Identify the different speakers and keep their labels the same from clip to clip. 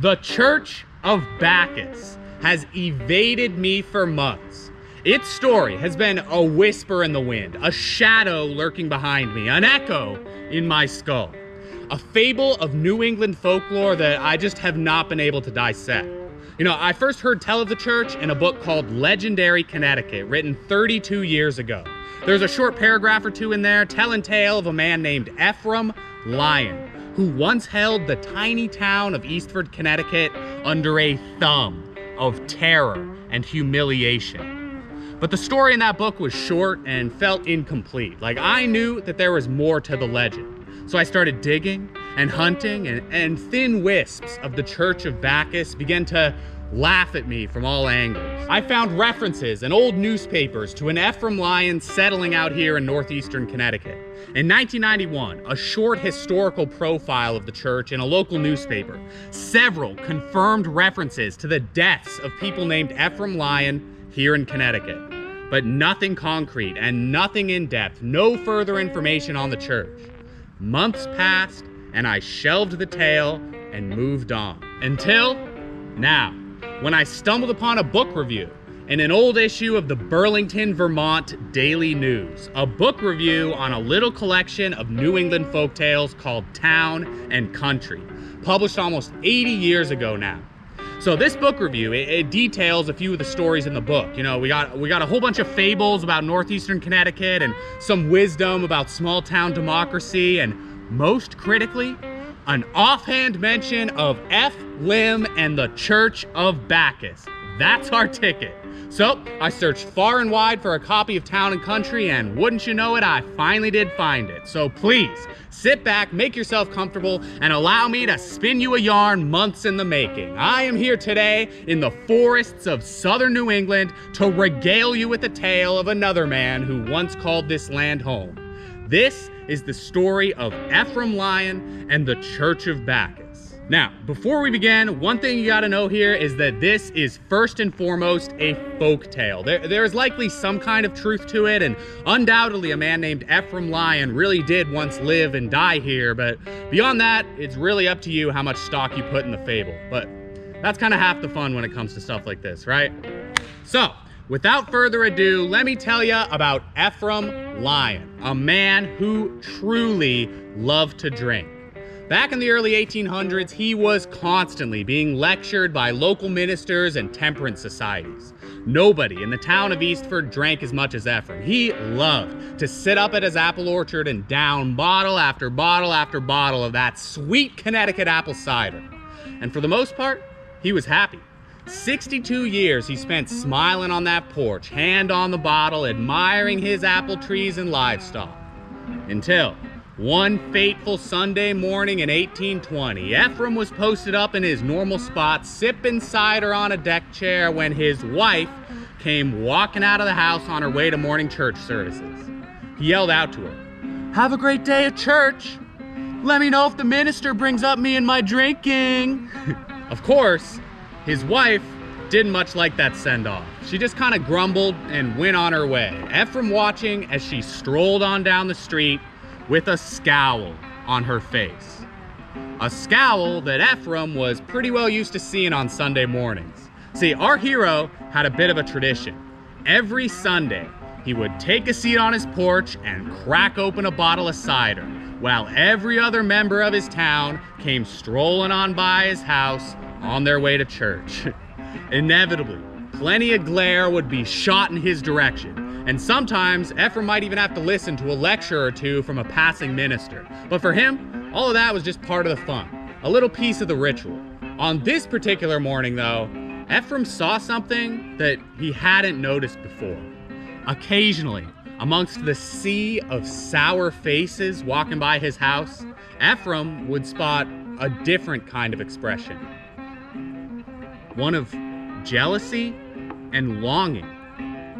Speaker 1: The Church of Bacchus has evaded me for months. Its story has been a whisper in the wind, a shadow lurking behind me, an echo in my skull. A fable of New England folklore that I just have not been able to dissect. You know, I first heard tell of the church in a book called Legendary Connecticut, written 32 years ago. There's a short paragraph or two in there telling tale of a man named Ephraim Lyon, who once held the tiny town of Eastford, Connecticut under a thumb of terror and humiliation. But the story in that book was short and felt incomplete. Like, I knew that there was more to the legend. So I started digging and hunting, and thin wisps of the Church of Bacchus began to laugh at me from all angles. I found references in old newspapers to an Ephraim Lyon settling out here in northeastern Connecticut. In 1991, a short historical profile of the church in a local newspaper, several confirmed references to the deaths of people named Ephraim Lyon here in Connecticut. But nothing concrete and nothing in depth, no further information on the church. Months passed, and I shelved the tale and moved on. Until now, when I stumbled upon a book review in an old issue of the Burlington, Vermont Daily News, a book review on a little collection of New England folktales called Town and Country, published almost 80 years ago now. So this book review, it details a few of the stories in the book. You know, we got a whole bunch of fables about northeastern Connecticut and some wisdom about small town democracy, and most critically, an offhand mention of Ephraim and the Church of Bacchus. That's our ticket. So I searched far and wide for a copy of Town and Country, and wouldn't you know it, I finally did find it. So please, sit back, make yourself comfortable, and allow me to spin you a yarn months in the making. I am here today in the forests of southern New England to regale you with the tale of another man who once called this land home. This is the story of Ephraim Lyon and the Church of Bacchus. Now, before we begin, one thing you gotta know here is that this is first and foremost a folk tale. There is likely some kind of truth to it, and undoubtedly a man named Ephraim Lyon really did once live and die here, but beyond that, it's really up to you how much stock you put in the fable. But that's kind of half the fun when it comes to stuff like this, right? So, without further ado, let me tell you about Ephraim Lyon, a man who truly loved to drink. Back in the early 1800s, he was constantly being lectured by local ministers and temperance societies. Nobody in the town of Eastford drank as much as Ephraim. He loved to sit up at his apple orchard and down bottle after bottle after bottle of that sweet Connecticut apple cider. And for the most part, he was happy. 62 years he spent smiling on that porch, hand on the bottle, admiring his apple trees and livestock. Until one fateful Sunday morning in 1820, Ephraim was posted up in his normal spot, sipping cider on a deck chair, when his wife came walking out of the house on her way to morning church services. He yelled out to her, "Have a great day at church. Let me know if the minister brings up me and my drinking." Of course, his wife didn't much like that send-off. She just kind of grumbled and went on her way, Ephraim watching as she strolled on down the street with a scowl on her face. A scowl that Ephraim was pretty well used to seeing on Sunday mornings. See, our hero had a bit of a tradition. Every Sunday, he would take a seat on his porch and crack open a bottle of cider, while every other member of his town came strolling on by his house on their way to church. Inevitably, plenty of glare would be shot in his direction, and sometimes Ephraim might even have to listen to a lecture or two from a passing minister. But for him, all of that was just part of the fun, a little piece of the ritual. On this particular morning, though, Ephraim saw something that he hadn't noticed before. Occasionally, amongst the sea of sour faces walking by his house, Ephraim would spot a different kind of expression. One of jealousy and longing.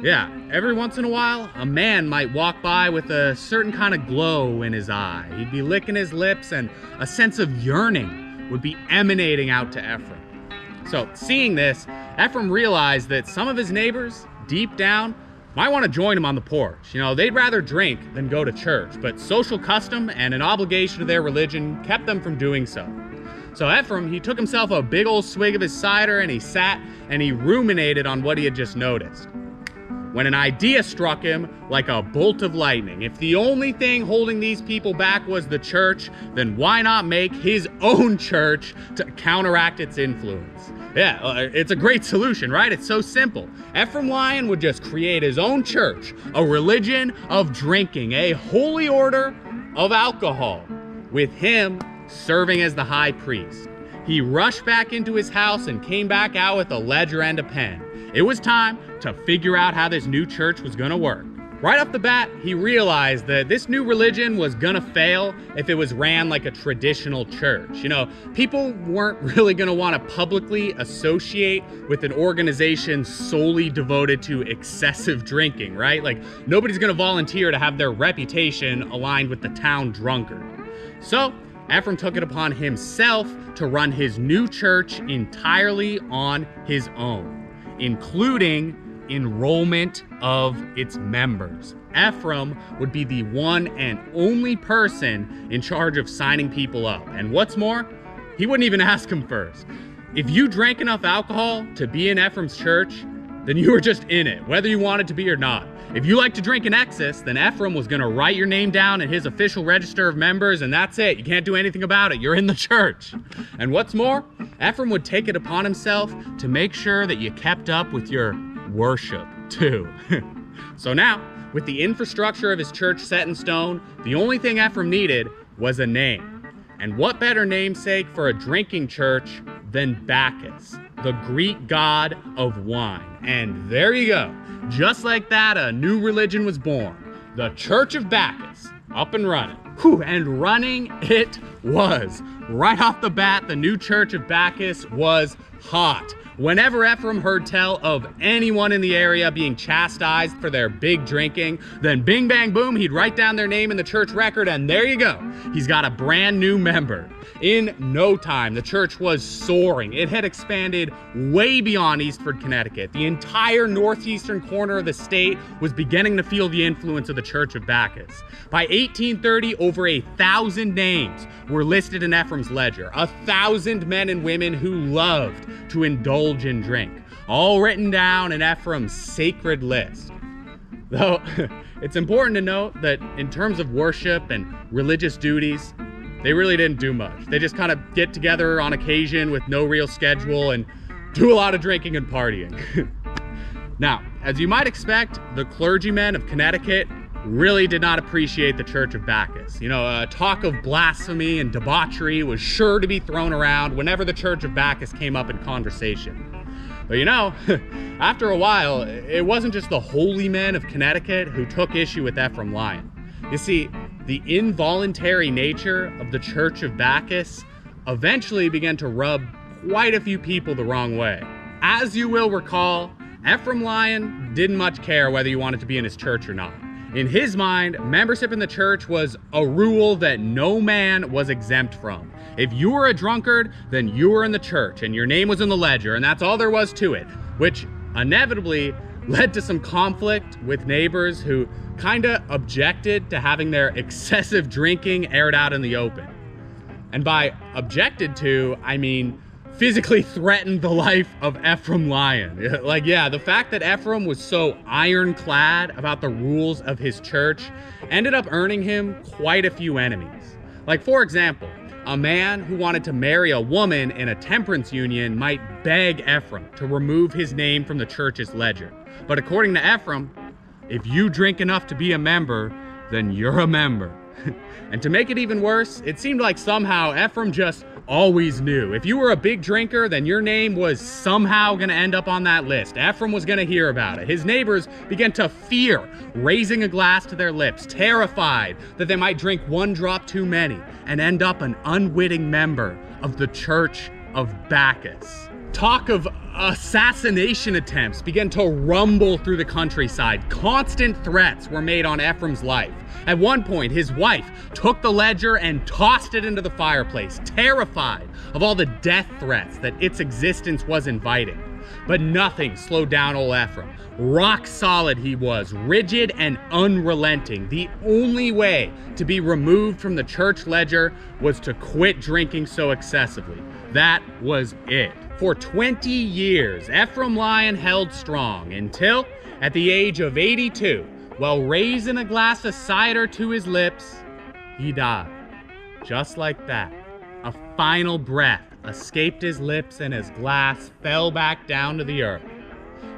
Speaker 1: Yeah, every once in a while, a man might walk by with a certain kind of glow in his eye. He'd be licking his lips, and a sense of yearning would be emanating out to Ephraim. So, seeing this, Ephraim realized that some of his neighbors, deep down, might want to join him on the porch. You know, they'd rather drink than go to church, but social custom and an obligation to their religion kept them from doing so. So Ephraim, he took himself a big old swig of his cider and he sat and he ruminated on what he had just noticed. When an idea struck him like a bolt of lightning. If the only thing holding these people back was the church, then why not make his own church to counteract its influence? Yeah, it's a great solution, right? It's so simple. Ephraim Lyon would just create his own church, a religion of drinking, a holy order of alcohol, with him serving as the high priest. He rushed back into his house and came back out with a ledger and a pen. It was time to figure out how this new church was gonna work. Right off the bat, he realized that this new religion was gonna fail if it was ran like a traditional church. You know, people weren't really gonna wanna publicly associate with an organization solely devoted to excessive drinking, right? Like, nobody's gonna volunteer to have their reputation aligned with the town drunkard. So, Ephraim took it upon himself to run his new church entirely on his own, including enrollment of its members. Ephraim would be the one and only person in charge of signing people up. And what's more, he wouldn't even ask him first. If you drank enough alcohol to be in Ephraim's church, then you were just in it, whether you wanted to be or not. If you like to drink in excess, then Ephraim was gonna write your name down in his official register of members, and that's it. You can't do anything about it. You're in the church. And what's more, Ephraim would take it upon himself to make sure that you kept up with your worship too. So now, with the infrastructure of his church set in stone, the only thing Ephraim needed was a name. And what better namesake for a drinking church than Bacchus, the Greek god of wine. And there you go. Just like that, a new religion was born. The Church of Bacchus, up and running. Whew, and running it was. Right off the bat, the new Church of Bacchus was hot. Whenever Ephraim heard tell of anyone in the area being chastised for their big drinking, then bing bang boom, he'd write down their name in the church record, and there you go. He's got a brand new member. In no time, the church was soaring. It had expanded way beyond Eastford, Connecticut. The entire northeastern corner of the state was beginning to feel the influence of the Church of Bacchus. By 1830, over 1,000 names were listed in Ephraim's ledger. 1,000 men and women who loved to indulge in drink, all written down in Ephraim's sacred list. Though, it's important to note that in terms of worship and religious duties, they really didn't do much. They just kind of get together on occasion with no real schedule and do a lot of drinking and partying. Now, as you might expect, the clergymen of Connecticut really did not appreciate the Church of Bacchus. You know, talk of blasphemy and debauchery was sure to be thrown around whenever the Church of Bacchus came up in conversation. But you know, after a while, it wasn't just the holy men of Connecticut who took issue with Ephraim Lyon. You see, the involuntary nature of the Church of Bacchus eventually began to rub quite a few people the wrong way. As you will recall, Ephraim Lyon didn't much care whether you wanted to be in his church or not. In his mind, membership in the church was a rule that no man was exempt from. If you were a drunkard, then you were in the church and your name was in the ledger, and that's all there was to it, which inevitably led to some conflict with neighbors who kinda objected to having their excessive drinking aired out in the open. And by objected to, I mean physically threatened the life of Ephraim Lyon. Like, yeah, the fact that Ephraim was so ironclad about the rules of his church ended up earning him quite a few enemies. Like, for example, a man who wanted to marry a woman in a temperance union might beg Ephraim to remove his name from the church's ledger. But according to Ephraim, if you drink enough to be a member, then you're a member. And to make it even worse, it seemed like somehow Ephraim just always knew. If you were a big drinker, then your name was somehow gonna end up on that list. Ephraim was gonna hear about it. His neighbors began to fear raising a glass to their lips, terrified that they might drink one drop too many and end up an unwitting member of the Church of Bacchus. Talk of assassination attempts began to rumble through the countryside. Constant threats were made on Ephraim's life. At one point, his wife took the ledger and tossed it into the fireplace, terrified of all the death threats that its existence was inviting. But nothing slowed down old Ephraim. Rock solid he was, rigid and unrelenting. The only way to be removed from the church ledger was to quit drinking so excessively. That was it. For 20 years, Ephraim Lyon held strong until, at the age of 82, while raising a glass of cider to his lips, he died. Just like that. A final breath escaped his lips and his glass fell back down to the earth.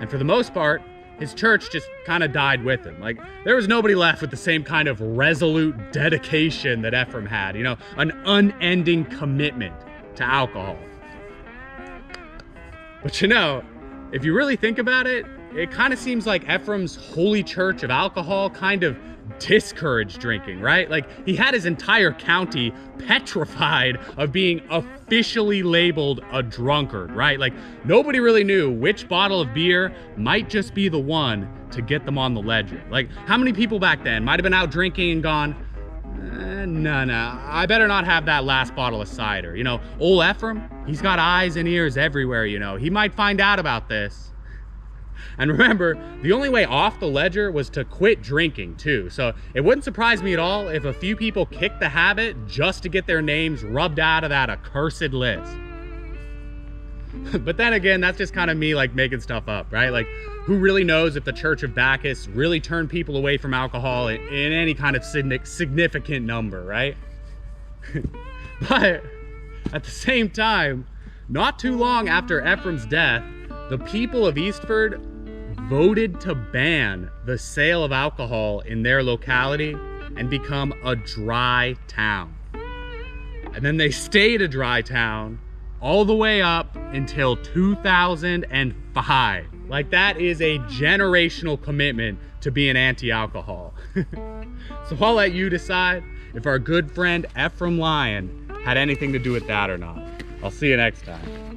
Speaker 1: And for the most part, his church just kind of died with him. Like, there was nobody left with the same kind of resolute dedication that Ephraim had, you know, an unending commitment to alcohol. But you know, if you really think about it, it kind of seems like Ephraim's holy church of alcohol kind of discouraged drinking, right? Like, he had his entire county petrified of being officially labeled a drunkard, right? Like, nobody really knew which bottle of beer might just be the one to get them on the ledger. Like, how many people back then might have been out drinking and gone, no, I better not have that last bottle of cider. You know, old Ephraim, he's got eyes and ears everywhere, you know. He might find out about this. And remember, the only way off the ledger was to quit drinking too. So it wouldn't surprise me at all if a few people kicked the habit just to get their names rubbed out of that accursed list. But then again, that's just kind of me like making stuff up, right? Like, who really knows if the Church of Bacchus really turned people away from alcohol in any kind of significant number, right? But at the same time, not too long after Ephraim's death, the people of Eastford voted to ban the sale of alcohol in their locality and become a dry town. And then they stayed a dry town all the way up until 2005. Like, that is a generational commitment to being anti-alcohol. So I'll let you decide if our good friend Ephraim Lyon had anything to do with that or not. I'll see you next time.